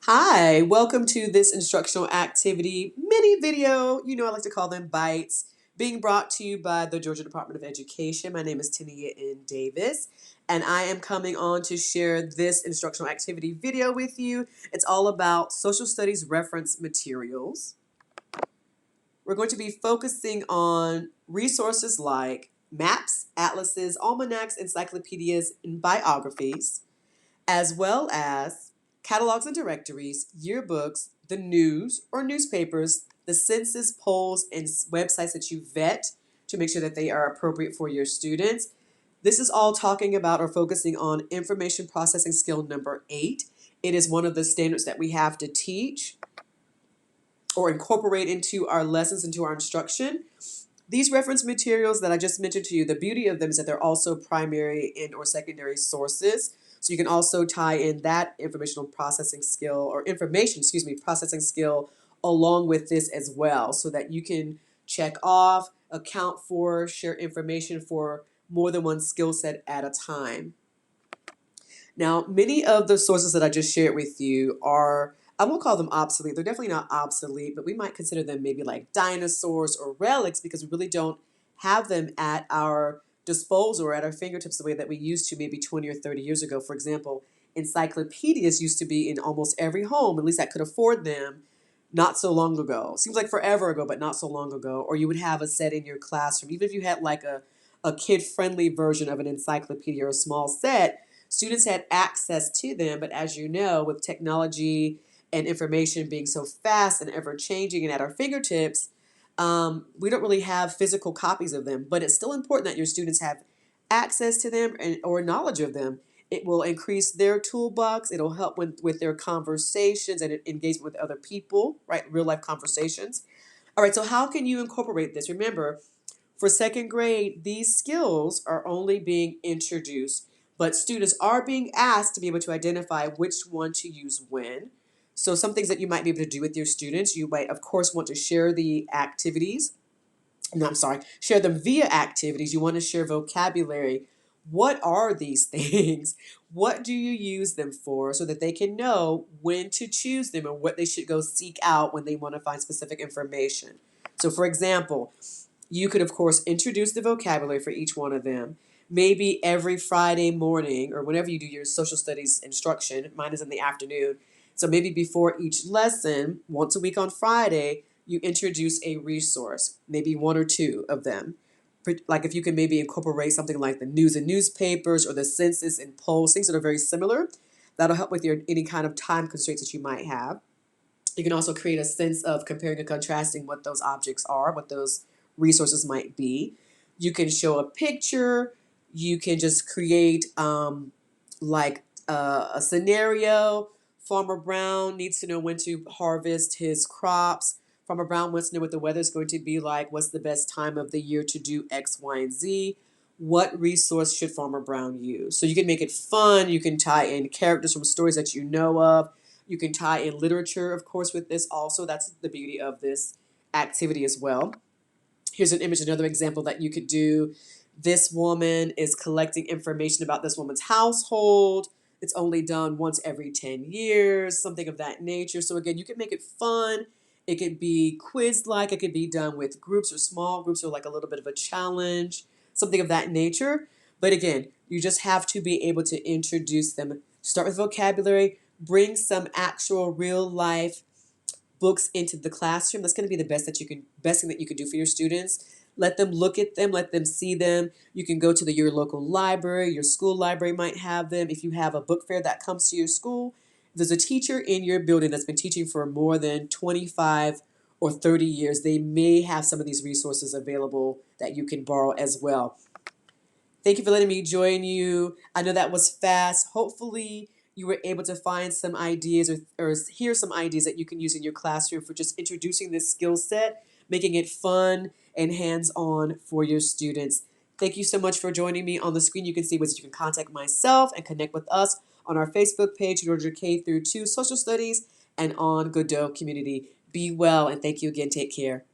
Hi, welcome to this instructional activity mini video. I like to call them bites, being brought to you by the Georgia Department of Education. My name is Tania N. Davis, and I am coming on to share this instructional activity video with you. It's all about social studies reference materials. We're going to be focusing on resources like maps, atlases, almanacs, encyclopedias, and biographies, as well as catalogs and directories, yearbooks, the news or newspapers, the census polls, and websites that you vet to make sure that they are appropriate for your students. This is all talking about or focusing on information processing skill number 8. It is one of the standards that we have to teach or incorporate into our lessons, into our instruction. These reference materials that I just mentioned to you, the beauty of them is that they're also primary and or secondary sources. So you can also tie in that information processing skill along with this as well, so that you can check off, account for, share information for more than one skill set at a time. Now, many of the sources that I just shared with you are, I won't call them obsolete. They're definitely not obsolete, but we might consider them maybe like dinosaurs or relics because we really don't have them at our disposal or at our fingertips the way that we used to maybe 20 or 30 years ago. For example, encyclopedias used to be in almost every home, at least that could afford them, not so long ago. Seems like forever ago, but not so long ago. Or you would have a set in your classroom. Even if you had like a kid-friendly version of an encyclopedia or a small set, students had access to them, but as you know, with technology and information being so fast and ever changing and at our fingertips, we don't really have physical copies of them. But it's still important that your students have access to them or knowledge of them. It will increase their toolbox. It'll help with their conversations and engagement with other people, right? Real life conversations. All right, so how can you incorporate this? Remember, for second grade, these skills are only being introduced, but students are being asked to be able to identify which one to use when. So some things that you might be able to do with your students, you might, of course, want to share the activities. No, I'm sorry, share them via activities. You want to share vocabulary. What are these things? What do you use them for so that they can know when to choose them and what they should go seek out when they want to find specific information? So, for example, you could, of course, introduce the vocabulary for each one of them. Maybe every Friday morning or whenever you do your social studies instruction, mine is in the afternoon. So maybe before each lesson, once a week on Friday, you introduce a resource, maybe one or two of them. Like if you can maybe incorporate something like the news and newspapers or the census and polls, things that are very similar, that'll help with your any kind of time constraints that you might have. You can also create a sense of comparing and contrasting what those objects are, what those resources might be. You can show a picture. You can just create a scenario. Farmer Brown needs to know when to harvest his crops. Farmer Brown wants to know what the weather is going to be like. What's the best time of the year to do X, Y, and Z? What resource should Farmer Brown use? So you can make it fun. You can tie in characters from stories that you know of. You can tie in literature, of course, with this also. That's the beauty of this activity as well. Here's an image, another example that you could do. This woman is collecting information about this woman's household. It's only done once every 10 years, something of that nature. So again, you can make it fun. It could be quiz-like. It could be done with groups or small groups or like a little bit of a challenge, something of that nature. But again, you just have to be able to introduce them. Start with vocabulary, bring some actual real life books into the classroom. That's going to be the best thing that you can do for your students. Let them look at them, let them see them. You can go to your local library, your school library might have them. If you have a book fair that comes to your school, if there's a teacher in your building that's been teaching for more than 25 or 30 years, they may have some of these resources available that you can borrow as well. Thank you for letting me join you. I know that was fast. Hopefully, you were able to find some ideas or hear some ideas that you can use in your classroom for just introducing this skill set, making it fun and hands-on for your students. Thank you so much for joining me. On the screen, you can see ways you can contact myself and connect with us on our Facebook page, Georgia K through 2 Social Studies, and on GaDOE Community. Be well, and thank you again. Take care.